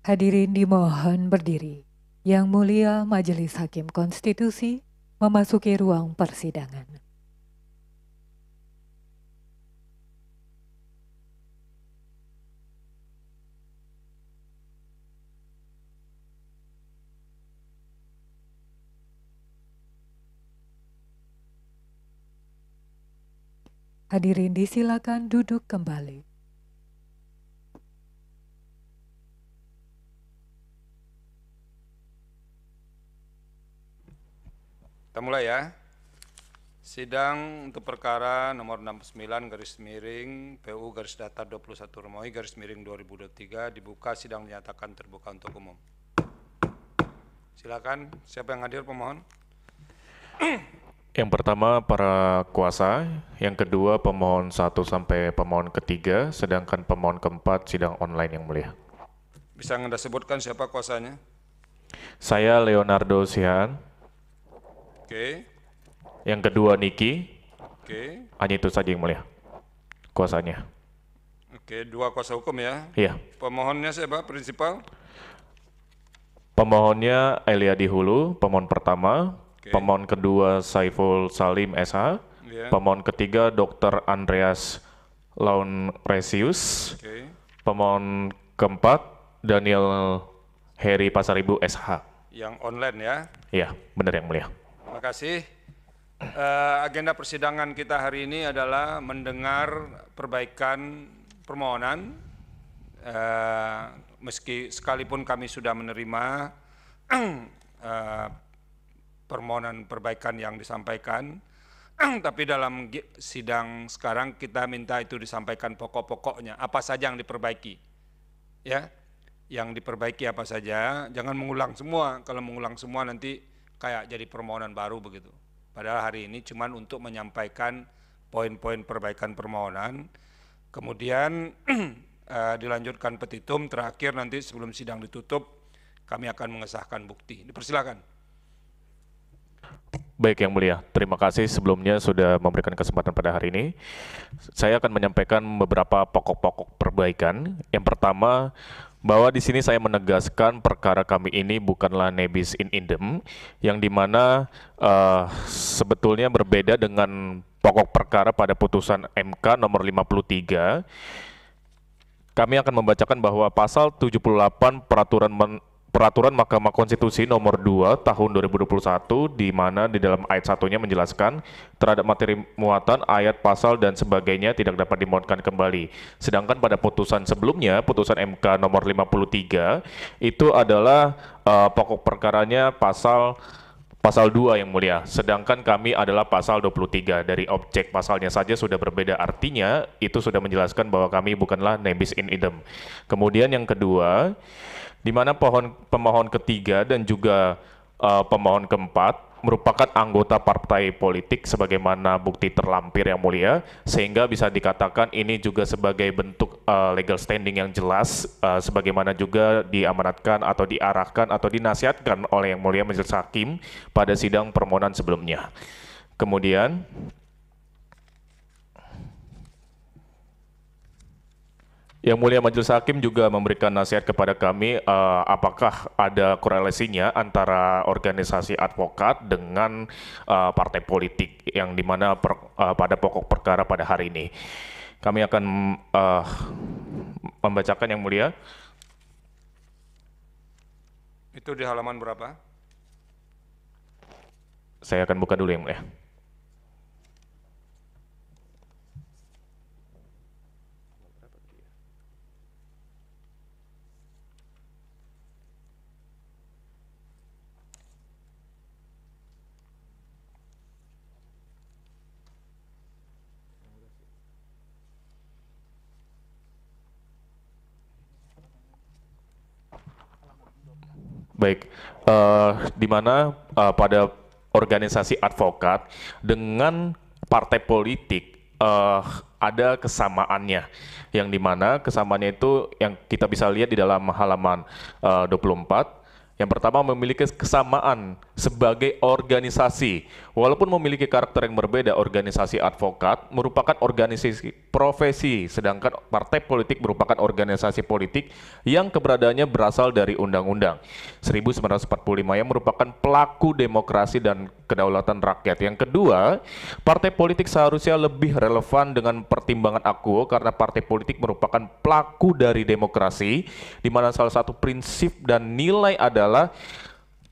Hadirin dimohon berdiri. Yang Mulia Majelis Hakim Konstitusi memasuki ruang persidangan. Hadirin disilakan duduk kembali. Kita mulai ya. Sidang untuk perkara nomor 69 garis miring PU garis datar 21 Romawi garis miring 2023 dibuka, sidang dinyatakan terbuka untuk umum. Silakan, siapa yang hadir pemohon? Yang pertama para kuasa, yang kedua pemohon 1 sampai pemohon ketiga, sedangkan pemohon keempat sidang online yang mulia. Bisa Anda sebutkan siapa kuasanya? Saya Leonardo Sihan. Oke. Yang kedua Niki. Oke. Hanya itu saja yang mulia kuasanya. Oke, dua kuasa hukum ya? Iya. Pemohonnya siapa? Prinsipal? Pemohonnya Eliadi Hulu, pemohon pertama. Oke. Pemohon kedua Saiful Salim SH. Iya. Pemohon ketiga Dr. Andreas Launresius. Oke. Pemohon keempat Daniel Heri Pasaribu SH. Yang online ya? Iya, benar yang mulia. Terima kasih. Agenda persidangan kita hari ini adalah mendengar perbaikan permohonan. Meski sekalipun kami sudah menerima permohonan perbaikan yang disampaikan, tapi dalam sidang sekarang kita minta itu disampaikan pokok-pokoknya, apa saja yang diperbaiki. Ya, yang diperbaiki apa saja, jangan mengulang semua. Kalau mengulang semua nanti kayak jadi permohonan baru begitu. Padahal hari ini cuma untuk menyampaikan poin-poin perbaikan permohonan, kemudian dilanjutkan petitum, terakhir nanti sebelum sidang ditutup kami akan mengesahkan bukti. Dipersilakan. Baik yang mulia, terima kasih sebelumnya sudah memberikan kesempatan pada hari ini. Saya akan menyampaikan beberapa pokok-pokok perbaikan. Yang pertama, bahwa di sini saya menegaskan perkara kami ini bukanlah nebis in idem, yang dimana sebetulnya berbeda dengan pokok perkara pada putusan MK nomor 53. Kami akan membacakan bahwa pasal 78 Peraturan Mahkamah Konstitusi nomor 2 tahun 2021, di mana di dalam ayat 1-nya menjelaskan terhadap materi muatan, ayat, pasal, dan sebagainya tidak dapat dimuatkan kembali. Sedangkan pada putusan sebelumnya, putusan MK nomor 53, itu adalah pokok perkaranya pasal 2 yang mulia, sedangkan kami adalah pasal 23. Dari objek pasalnya saja sudah berbeda, artinya itu sudah menjelaskan bahwa kami bukanlah nebis in idem. Kemudian yang kedua, di mana pemohon ketiga dan juga pemohon keempat merupakan anggota partai politik sebagaimana bukti terlampir yang mulia, sehingga bisa dikatakan ini juga sebagai bentuk legal standing yang jelas, sebagaimana juga diamanatkan atau diarahkan atau dinasihatkan oleh yang mulia Majelis Hakim pada sidang permohonan sebelumnya. Kemudian Yang Mulia Majelis Hakim juga memberikan nasihat kepada kami apakah ada korelasinya antara organisasi advokat dengan partai politik, yang dimana pada pokok perkara pada hari ini. Kami akan membacakan yang mulia. Itu di halaman berapa? Saya akan buka dulu yang mulia. Baik, di mana pada organisasi advokat dengan partai politik ada kesamaannya, yang dimana kesamaannya itu yang kita bisa lihat di dalam halaman 24, Yang pertama, memiliki kesamaan sebagai organisasi. Walaupun memiliki karakter yang berbeda, organisasi advokat merupakan organisasi profesi, sedangkan partai politik merupakan organisasi politik yang keberadaannya berasal dari Undang-Undang 1945 yang merupakan pelaku demokrasi dan kedaulatan rakyat. Yang kedua, partai politik seharusnya lebih relevan dengan pertimbangan aku karena partai politik merupakan pelaku dari demokrasi, di mana salah satu prinsip dan nilai adalah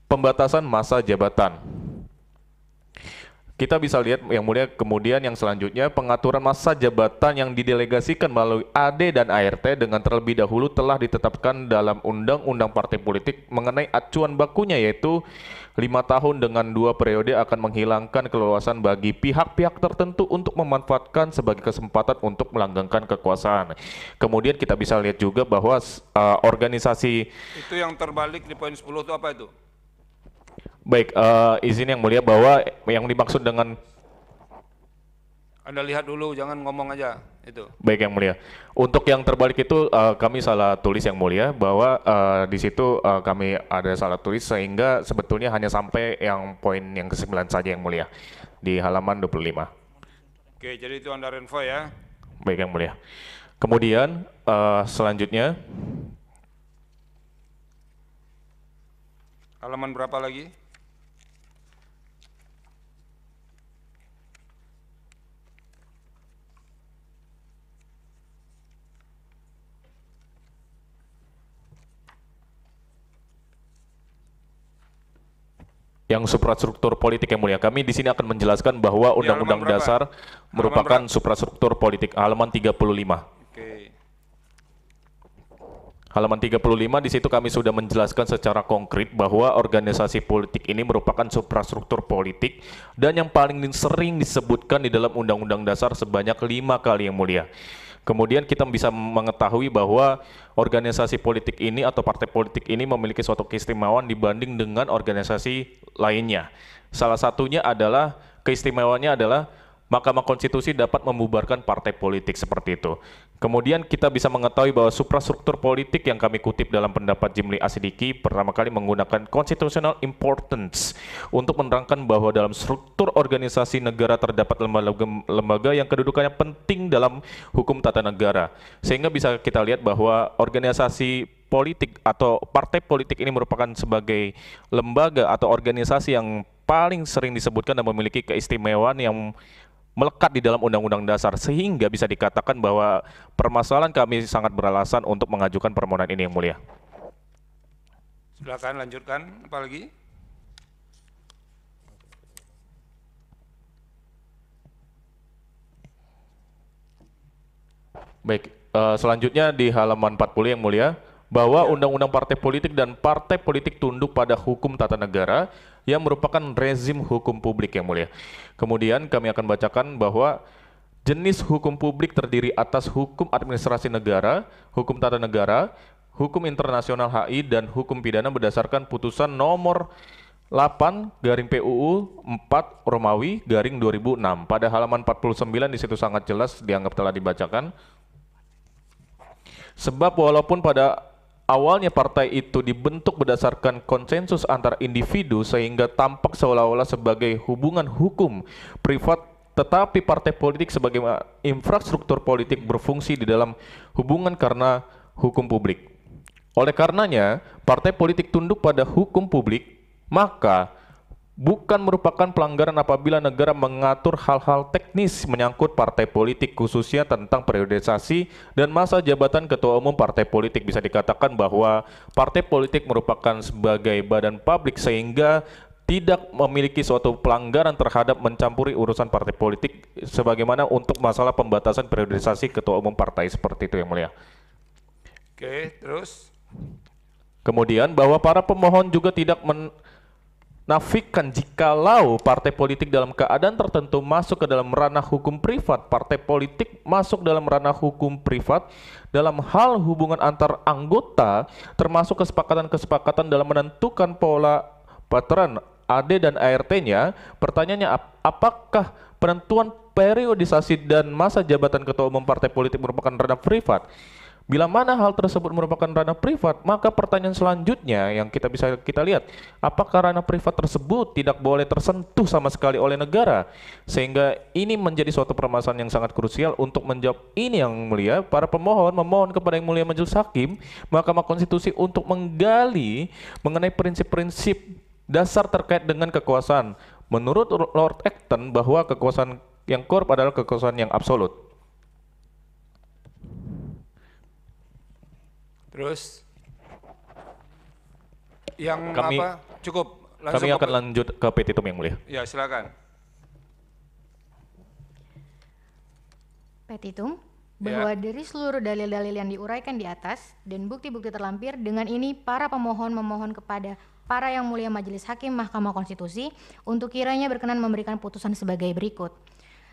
pembatasan masa jabatan. Kita bisa lihat yang mulia, kemudian yang selanjutnya pengaturan masa jabatan yang didelegasikan melalui AD dan ART dengan terlebih dahulu telah ditetapkan dalam Undang-Undang Partai Politik mengenai acuan bakunya, yaitu 5 tahun dengan 2 periode akan menghilangkan keleluasan bagi pihak-pihak tertentu untuk memanfaatkan sebagai kesempatan untuk melanggengkan kekuasaan. Kemudian kita bisa lihat juga bahwa organisasi Itu yang terbalik di poin 10 itu apa itu? baik, izin yang mulia bahwa yang dimaksud dengan Anda lihat dulu, jangan ngomong aja itu. baik yang mulia. Untuk yang terbalik itu kami salah tulis yang mulia, bahwa di situ kami ada salah tulis sehingga sebetulnya hanya sampai yang poin yang ke-9 saja yang mulia di halaman 25. Oke, jadi itu Anda info ya. Baik yang mulia. Kemudian selanjutnya Halaman berapa lagi? yang suprastruktur politik yang mulia. Kami di sini akan menjelaskan bahwa Di halaman Undang-Undang berapa? Dasar Halaman merupakan berapa? suprastruktur politik, halaman 35. Oke. Halaman 35 di situ kami sudah menjelaskan secara konkret bahwa organisasi politik ini merupakan suprastruktur politik dan yang paling sering disebutkan di dalam Undang-Undang Dasar sebanyak 5 kali yang mulia. Kemudian kita bisa mengetahui bahwa organisasi politik ini atau partai politik ini memiliki suatu keistimewaan dibanding dengan organisasi lainnya. Salah satunya adalah keistimewaannya adalah Mahkamah Konstitusi dapat membubarkan partai politik seperti itu. Kemudian kita bisa mengetahui bahwa suprastruktur politik yang kami kutip dalam pendapat Jimli Asidiki pertama kali menggunakan constitutional importance untuk menerangkan bahwa dalam struktur organisasi negara terdapat lembaga yang kedudukannya penting dalam hukum tata negara. Sehingga bisa kita lihat bahwa organisasi politik atau partai politik ini merupakan sebagai lembaga atau organisasi yang paling sering disebutkan dan memiliki keistimewaan yang melekat di dalam Undang-Undang Dasar, sehingga bisa dikatakan bahwa permasalahan kami sangat beralasan untuk mengajukan permohonan ini yang mulia. Silakan lanjutkan, apa lagi? Baik, selanjutnya di halaman 40 yang mulia, bahwa Undang-Undang Partai Politik dan Partai Politik tunduk pada hukum tata negara yang merupakan rezim hukum publik yang mulia. Kemudian kami akan bacakan bahwa jenis hukum publik terdiri atas hukum administrasi negara, hukum tata negara, hukum internasional HI, dan hukum pidana berdasarkan putusan nomor 8 garing PUU 4 Romawi garing 2006. Pada halaman 49 di situ sangat jelas dianggap telah dibacakan. Sebab walaupun pada awalnya partai itu dibentuk berdasarkan konsensus antar individu sehingga tampak seolah-olah sebagai hubungan hukum privat, tetapi partai politik sebagai infrastruktur politik berfungsi di dalam hubungan karena hukum publik. Oleh karenanya, partai politik tunduk pada hukum publik, maka bukan merupakan pelanggaran apabila negara mengatur hal-hal teknis menyangkut partai politik, khususnya tentang periodisasi dan masa jabatan ketua umum partai politik. Bisa dikatakan bahwa partai politik merupakan sebagai badan publik sehingga tidak memiliki suatu pelanggaran terhadap mencampuri urusan partai politik sebagaimana untuk masalah pembatasan periodisasi ketua umum partai seperti itu yang mulia. Oke, terus? Kemudian bahwa para pemohon juga tidak nafikan jikalau partai politik dalam keadaan tertentu masuk ke dalam ranah hukum privat. Partai politik masuk dalam ranah hukum privat dalam hal hubungan antar anggota, termasuk kesepakatan-kesepakatan dalam menentukan pola bateran AD dan ART-nya. Pertanyaannya, apakah penentuan periodisasi dan masa jabatan ketua umum partai politik merupakan ranah privat? Bila mana hal tersebut merupakan ranah privat, maka pertanyaan selanjutnya yang kita lihat, apakah ranah privat tersebut tidak boleh tersentuh sama sekali oleh negara? Sehingga ini menjadi suatu permasalahan yang sangat krusial. Untuk menjawab ini yang mulia, para pemohon memohon kepada yang mulia Majelis Hakim, Mahkamah Konstitusi untuk menggali mengenai prinsip-prinsip dasar terkait dengan kekuasaan. Menurut Lord Acton bahwa kekuasaan yang korup adalah kekuasaan yang absolut. Terus yang Kami- apa? Cukup. Langsung Kami akan lanjut ke petitum yang mulia. Ya, silakan. Petitum Ya. bahwa dari seluruh dalil-dalil yang diuraikan di atas dan bukti-bukti terlampir, dengan ini para pemohon memohon kepada para yang mulia Majelis Hakim Mahkamah Konstitusi untuk kiranya berkenan memberikan putusan sebagai berikut.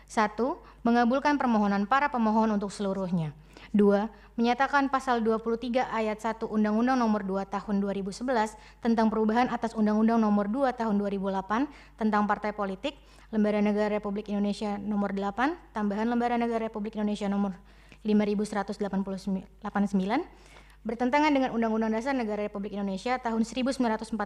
1. Mengabulkan permohonan para pemohon untuk seluruhnya. 2. Menyatakan pasal 23 ayat 1 Undang-Undang Nomor 2 Tahun 2011 tentang perubahan atas Undang-Undang Nomor 2 Tahun 2008 tentang Partai Politik, Lembaga Negara Republik Indonesia Nomor 8, tambahan Lembaga Negara Republik Indonesia Nomor 5189, bertentangan dengan Undang-Undang Dasar Negara Republik Indonesia tahun 1945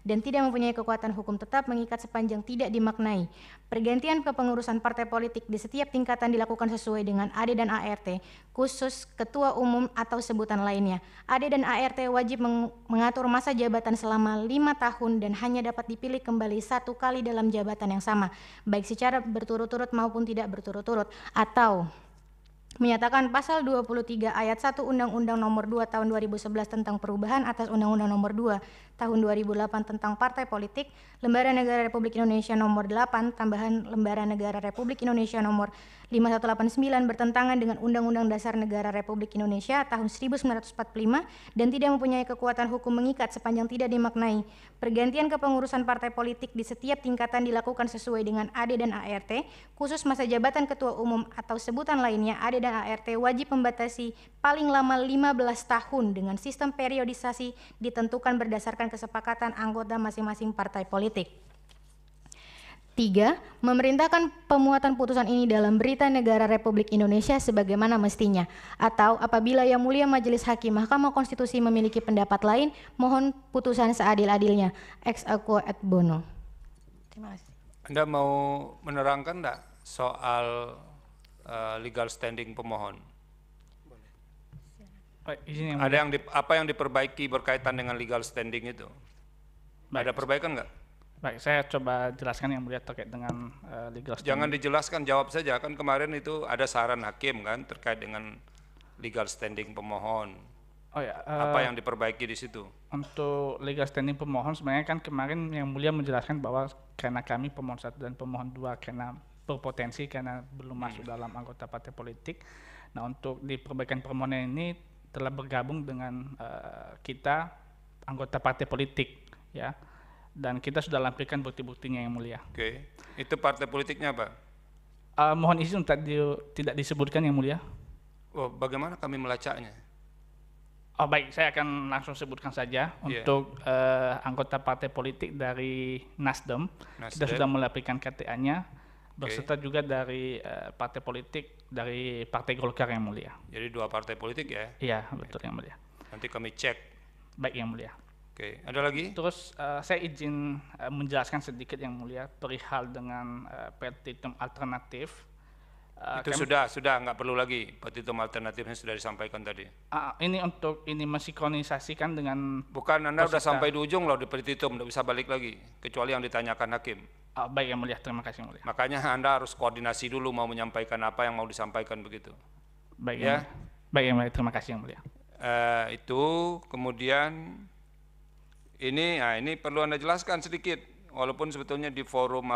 dan tidak mempunyai kekuatan hukum tetap mengikat sepanjang tidak dimaknai. Pergantian kepengurusan partai politik di setiap tingkatan dilakukan sesuai dengan AD dan ART, khusus ketua umum atau sebutan lainnya. AD dan ART wajib mengatur masa jabatan selama 5 tahun dan hanya dapat dipilih kembali 1 kali dalam jabatan yang sama, baik secara berturut-turut maupun tidak berturut-turut. Atau menyatakan pasal 23 ayat 1 Undang-Undang Nomor 2 Tahun 2011 tentang perubahan atas Undang-Undang Nomor 2 Tahun 2008 tentang Partai Politik, Lembaga Negara Republik Indonesia Nomor 8, tambahan Lembaga Negara Republik Indonesia Nomor 5189 bertentangan dengan Undang-Undang Dasar Negara Republik Indonesia tahun 1945 dan tidak mempunyai kekuatan hukum mengikat sepanjang tidak dimaknai. Pergantian kepengurusan partai politik di setiap tingkatan dilakukan sesuai dengan AD dan ART, khusus masa jabatan ketua umum atau sebutan lainnya. AD dan ART wajib membatasi paling lama 15 tahun dengan sistem periodisasi ditentukan berdasarkan kesepakatan anggota masing-masing partai politik. 3. Memerintahkan pemuatan putusan ini dalam Berita Negara Republik Indonesia sebagaimana mestinya, atau apabila Yang Mulia Majelis Hakim Mahkamah Konstitusi memiliki pendapat lain, mohon putusan seadil-adilnya. Ex aequo et bono. Terima kasih. Anda mau menerangkan enggak soal legal standing pemohon? Ada yang apa yang diperbaiki berkaitan dengan legal standing itu? Ada perbaikan enggak? Baik, saya coba jelaskan yang mulia terkait dengan legal standing. Jangan dijelaskan, jawab saja. Kan kemarin itu ada saran hakim kan terkait dengan legal standing pemohon. Oh ya, Apa yang diperbaiki di situ? untuk legal standing pemohon sebenarnya kan kemarin yang mulia menjelaskan bahwa karena kami pemohon 1 dan pemohon 2 karena berpotensi karena belum masuk dalam anggota partai politik. Nah, untuk di perbaikan permohonan ini telah bergabung dengan kita anggota partai politik ya. Dan kita sudah lampirkan bukti-buktinya yang mulia. Oke. Itu partai politiknya apa? Mohon izin untuk tidak disebutkan yang mulia. Oh, bagaimana kami melacaknya? Oh baik, saya akan langsung sebutkan saja. Iya. Untuk anggota partai politik dari Nasdem, kita sudah melampirkan KTA-nya, berserta juga dari partai politik dari Partai Golkar yang mulia. Jadi 2 partai politik ya? Iya, betul yang mulia. Nanti kami cek. Baik yang mulia. Oke, ada lagi? Terus saya izin menjelaskan sedikit yang mulia perihal dengan petitum alternatif. Itu sudah nggak perlu lagi. Petitum alternatifnya sudah disampaikan tadi. Ini untuk ini mensinkronisasikan dengan. Bukan, Anda sudah sampai di ujung loh di petitum, tidak bisa balik lagi. Kecuali yang ditanyakan hakim. Baik yang mulia, terima kasih yang mulia. Makanya Anda harus koordinasi dulu mau menyampaikan apa yang mau disampaikan begitu. Baik Ya. Baik yang mulia, terima kasih yang mulia. Itu kemudian ini perlu Anda jelaskan sedikit, walaupun sebetulnya di forum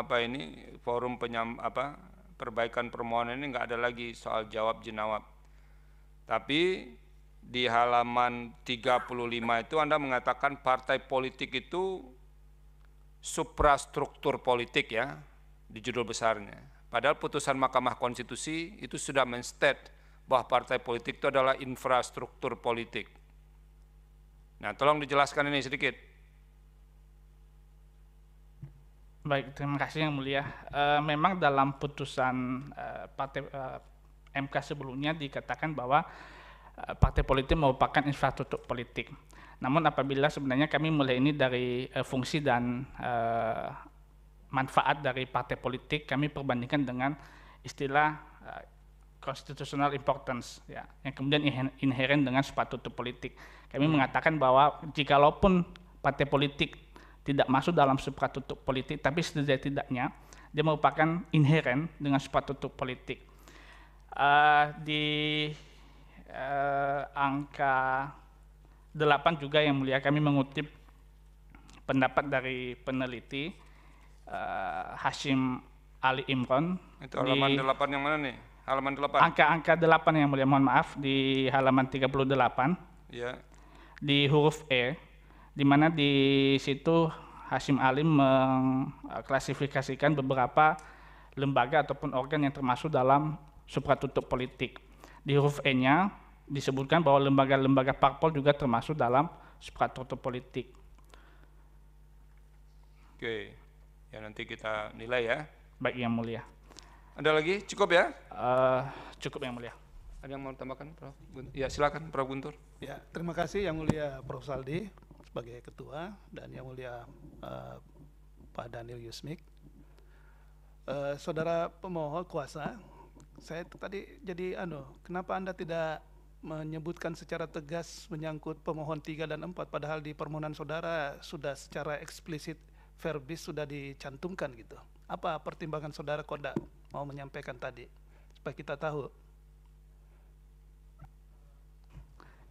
forum perbaikan permohonan ini nggak ada lagi soal jawab jenawab. Tapi di halaman 35 itu Anda mengatakan partai politik itu suprastruktur politik ya, di judul besarnya. Padahal putusan Mahkamah Konstitusi itu sudah menstate bahwa partai politik itu adalah infrastruktur politik. Nah, tolong dijelaskan ini sedikit. Baik, terima kasih yang mulia. Memang dalam putusan MK sebelumnya dikatakan bahwa partai politik merupakan infrastruktur politik. Namun apabila sebenarnya kami mulai ini dari fungsi dan manfaat dari partai politik, kami perbandingkan dengan istilah constitutional importance, ya, yang kemudian inheren dengan infrastruktur politik. Kami mengatakan bahwa jikalaupun partai politik tidak masuk dalam infrastruktur politik, tapi setidak-tidaknya dia merupakan inheren dengan infrastruktur politik. Di angka 8 juga yang mulia, kami mengutip pendapat dari peneliti Hashim Ali Imron. Itu halaman 8 yang mana nih? Halaman 8. Angka 8 yang mulia, mohon maaf, di halaman 38. Ya. Di huruf E, di mana di situ Hashim Ali mengklasifikasikan beberapa lembaga ataupun organ yang termasuk dalam infrastruktur politik. Di huruf E-nya disebutkan bahwa lembaga-lembaga parpol juga termasuk dalam infrastruktur politik. Oke, ya nanti kita nilai ya. Baik yang mulia. Ada lagi? Cukup ya? Cukup yang mulia. Ada yang mau tambahkan, Prof? Ya silakan, Prof Guntur. Ya, terima kasih yang mulia Prof Saldi sebagai ketua dan yang mulia Pak Daniel Yusmik. Saudara pemohon kuasa, saya tadi jadi kenapa Anda tidak menyebutkan secara tegas menyangkut pemohon 3 dan 4 padahal di permohonan saudara sudah secara eksplisit verbis sudah dicantumkan gitu. Apa pertimbangan saudara kok tidak mau menyampaikan tadi supaya kita tahu?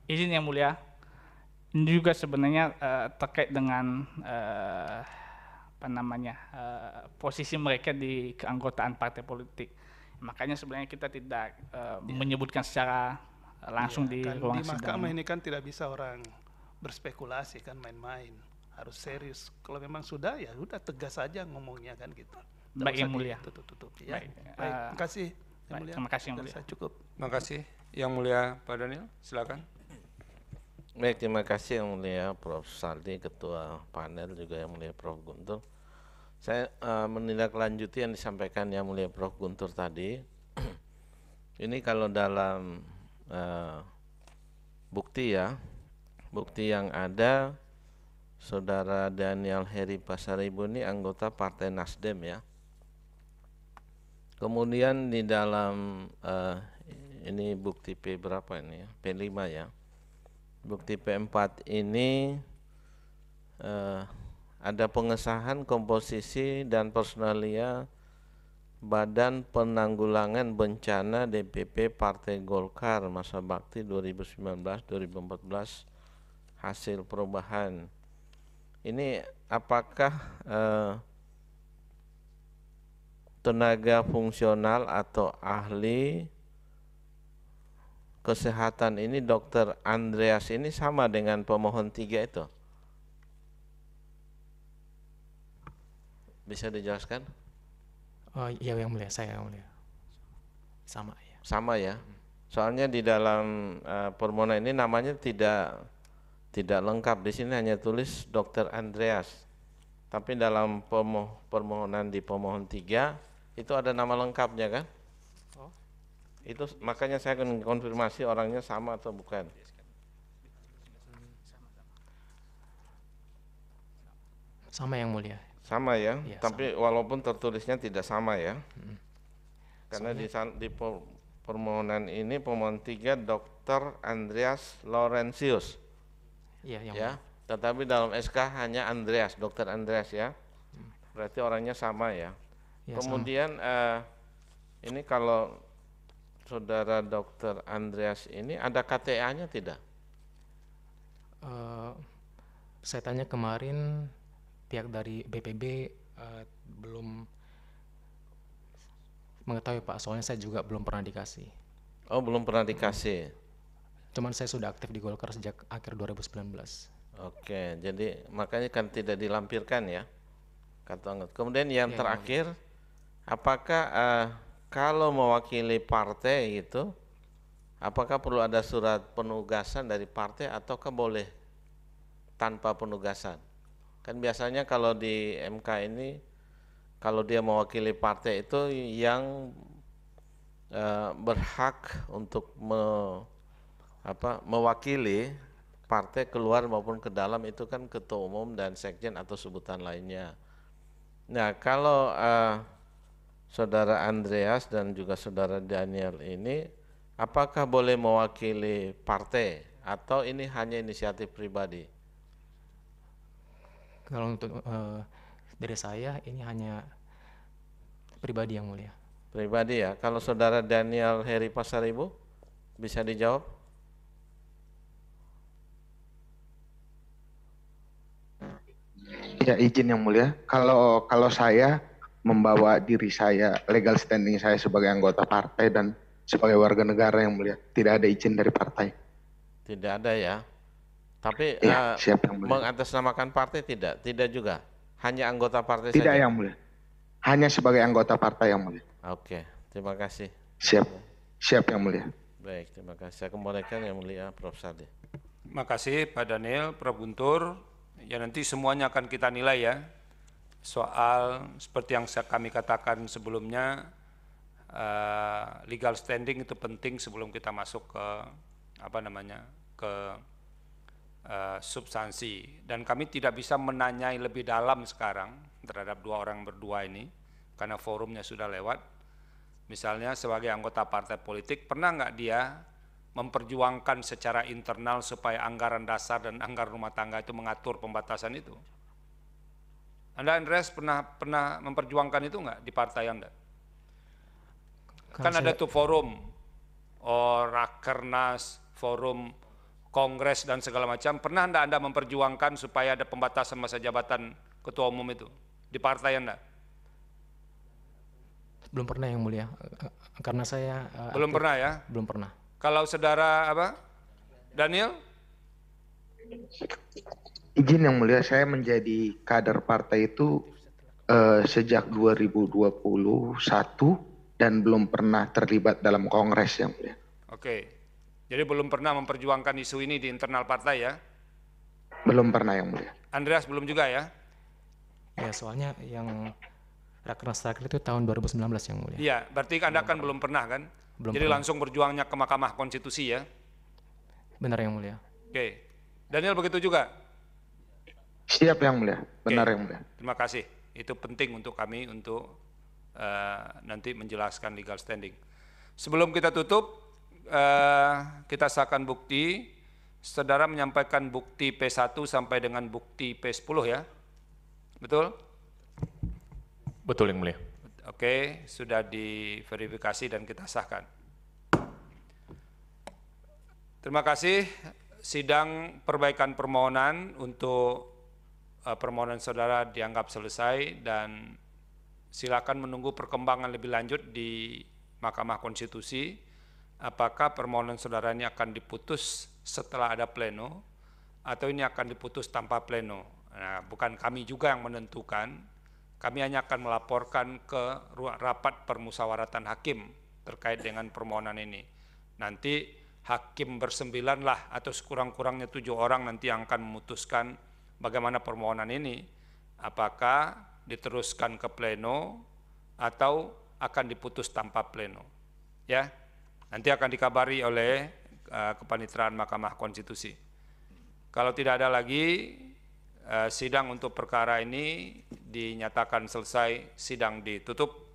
Izin yang mulia, ini juga sebenarnya terkait dengan posisi mereka di keanggotaan partai politik. Makanya sebenarnya kita tidak menyebutkan secara langsung di ruang di sidang. mahkamah ini kan tidak bisa orang berspekulasi kan, main-main, harus serius. Kalau memang sudah ya udah tegas saja ngomongnya kan gitu. Baik yang mulia. Tutup. Ya. Baik, Terima kasih yang mulia. terima kasih yang Dan mulia. saya cukup. Terima kasih. Yang mulia Pak Daniel, silakan. Baik, terima kasih yang mulia Prof Saldi, ketua panel, juga yang mulia Prof Guntur. Saya menindaklanjuti yang disampaikan yang mulia Prof Guntur tadi. Ini kalau dalam bukti ya, bukti yang ada, Saudara Daniel Heri Pasaribu ini anggota Partai Nasdem ya. Kemudian di dalam ini bukti P berapa ini ya? P5 ya. Bukti P4 ini ada pengesahan komposisi dan personalia Badan Penanggulangan Bencana DPP Partai Golkar masa bakti 2019-2014 hasil perubahan. Ini apakah tenaga fungsional atau ahli kesehatan ini Dr. Andreas ini sama dengan pemohon 3 itu? Bisa dijelaskan? Oh iya yang mulia, saya yang mulia. Sama ya. Sama ya. Soalnya di dalam permohonan ini namanya tidak lengkap. Di sini hanya tulis Dr. Andreas. Tapi dalam permohonan di pemohon 3 itu ada nama lengkapnya kan? Oh. Itu makanya saya akan konfirmasi orangnya sama atau bukan. Sama yang mulia. Sama ya, Ya, tapi walaupun tertulisnya tidak sama ya. Karena Soalnya, di permohonan ini pemohon 3 Dr. Andreas Laurentius. Iya yang Ya, mulia. tetapi dalam SK hanya Andreas, Dr. Andreas ya. Berarti orangnya sama ya. Ya, Kemudian ini kalau saudara Dr. Andreas ini ada KTA-nya tidak? Saya tanya kemarin pihak dari BPB belum mengetahui Pak, soalnya saya juga belum pernah dikasih. Oh, belum pernah dikasih. Cuman saya sudah aktif di Golkar sejak akhir 2019. Oke, jadi makanya kan tidak dilampirkan ya. Kemudian yang Ya, terakhir, apakah kalau mewakili partai itu, apakah perlu ada surat penugasan dari partai ataukah boleh tanpa penugasan? Kan biasanya kalau di MK ini, kalau dia mewakili partai itu yang berhak untuk mewakili partai keluar maupun ke dalam itu kan ketua umum dan sekjen atau sebutan lainnya. Nah, kalau saudara Andreas dan juga saudara Daniel ini apakah boleh mewakili partai atau ini hanya inisiatif pribadi? Kalau untuk dari saya ini hanya pribadi yang mulia. Pribadi ya. Kalau saudara Daniel Heri Pasaribu bisa dijawab? Ya, izin yang mulia. Kalau saya membawa diri saya, legal standing saya sebagai anggota partai dan sebagai warga negara yang mulia, tidak ada izin dari partai. Tidak ada ya. Tapi Ya, siap yang mulia. mengatasnamakan partai tidak juga. Hanya anggota partai Tidak saja. yang mulia. Hanya sebagai anggota partai yang mulia. Oke, terima kasih. Siap yang mulia. Baik, terima kasih. Saya kembalikan yang mulia Prof. Sade. Terima kasih Pak Daniel, Prof. Guntur. Ya nanti semuanya akan kita nilai ya. Soal seperti yang kami katakan sebelumnya, legal standing itu penting sebelum kita masuk ke substansi. Dan kami tidak bisa menanyai lebih dalam sekarang terhadap dua orang berdua ini karena forumnya sudah lewat. Misalnya sebagai anggota partai politik, pernah nggak dia memperjuangkan secara internal supaya anggaran dasar dan anggaran rumah tangga itu mengatur pembatasan itu? Anda, Andreas, pernah memperjuangkan itu nggak di partai Anda? Kan ada tuh forum, Rakernas, forum Kongres dan segala macam. Pernah Anda memperjuangkan supaya ada pembatasan masa jabatan ketua umum itu di partai Anda? Belum pernah yang mulia, karena saya belum pernah ya? Belum pernah. Kalau saudara Daniel? Izin yang mulia, saya menjadi kader partai itu sejak 2021 dan belum pernah terlibat dalam kongres yang mulia. Oke, jadi belum pernah memperjuangkan isu ini di internal partai ya? Belum pernah yang mulia. Andreas belum juga ya? Ya, soalnya yang Rakernas terakhir itu tahun 2019 yang mulia. Iya, berarti Anda kan belum pernah kan? Belum jadi pernah. langsung berjuangnya ke Mahkamah Konstitusi ya? Benar yang mulia. Oke, Daniel begitu juga? Siap yang mulia, benar yang mulia. Terima kasih, itu penting untuk kami untuk nanti menjelaskan legal standing. Sebelum kita tutup, kita sahkan bukti. Saudara menyampaikan bukti P1 sampai dengan bukti P10 ya? Betul? Betul yang mulia. Oke, sudah diverifikasi dan kita sahkan. Terima kasih. Sidang perbaikan permohonan untuk permohonan saudara dianggap selesai dan silakan menunggu perkembangan lebih lanjut di Mahkamah Konstitusi. Apakah permohonan saudara ini akan diputus setelah ada pleno atau ini akan diputus tanpa pleno? Nah, bukan kami juga yang menentukan. Kami hanya akan melaporkan ke rapat permusyawaratan hakim terkait dengan permohonan ini. Nanti hakim bersembilan lah atau sekurang-kurangnya 7 orang nanti yang akan memutuskan bagaimana permohonan ini. Apakah diteruskan ke pleno atau akan diputus tanpa pleno. Ya, nanti akan dikabari oleh Kepanitraan Mahkamah Konstitusi. Kalau tidak ada lagi, sidang untuk perkara ini dinyatakan selesai, sidang ditutup.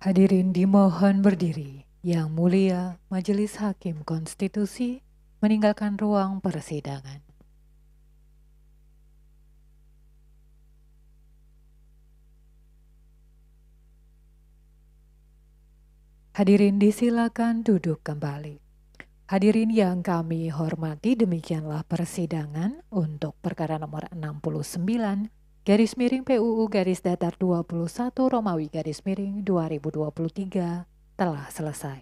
Hadirin dimohon berdiri. Yang mulia Majelis Hakim Konstitusi meninggalkan ruang persidangan. Hadirin disilakan duduk kembali. Hadirin yang kami hormati, demikianlah persidangan untuk perkara nomor 69 garis miring PUU garis datar 21 Romawi garis miring 2023 telah selesai.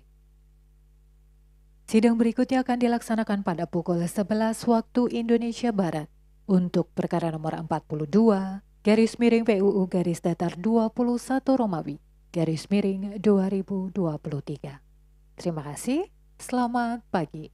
Sidang berikutnya akan dilaksanakan pada pukul 11 waktu Indonesia Barat untuk perkara nomor 42 garis miring PUU garis datar 21 Romawi garis miring 2023. Terima kasih. Selamat pagi.